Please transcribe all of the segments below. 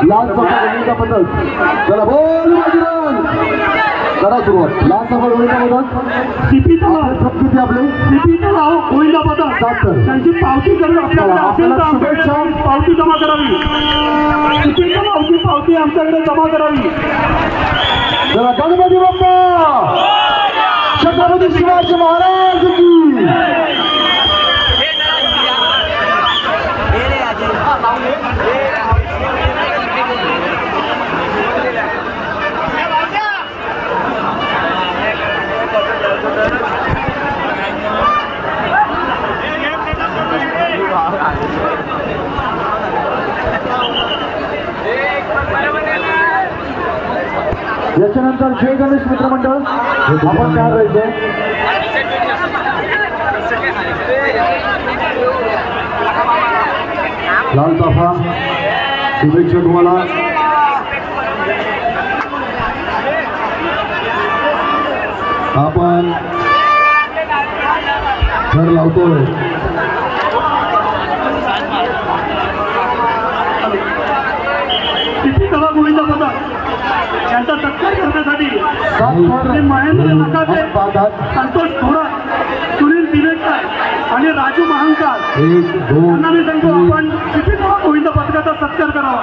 लाल सफर पद्धत चला बोल माजरान करा सुरुवात लाल सफर होईना पद्धत सीपी तलाव किती आपले सीपी तलाव होईना पद्धत 7 त्यांची पावती जर आपल्याकडे असेल तर आमच्याकडे पावती जमा करावी सीपी तलावची पावती आमच्याकडे जमा करावी चला गणपती बाप्पा छत्रपती शिवाजी महाराज की याच्यानंतर जय गणेश मित्र मंडळ आपण तयार राहायचं लाल चाफा शुभेच्छा तुम्हाला आपण घर लावतोय सीपी तलाव होईना पद्धत यांचा सत्कार करण्यासाठी महेंद्र नकाते संतोष थोरात सुनील दिवेकर आणि राजू महांकार 1 2 यांना मी सांगतो आपण सीपी तलाव होईना पथकाचा सत्कार करावा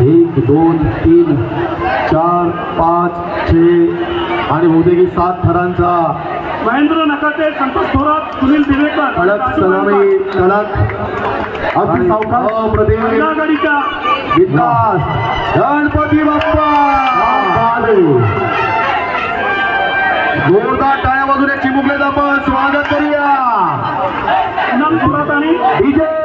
1 2 3 4 5 6 आणि बहुतेक 7 थरांचा महेंद्र नकाते संतोष थोरात सुनील दिवेकर कडक सलामी कडक अगदी सावकाश अप्रतिम आघाडीच्या विकास गणपती बाप्पा जोरदार टाळ्या वाजून चिमुकले आपण स्वागत करूया पूनम थोरात आणि विजय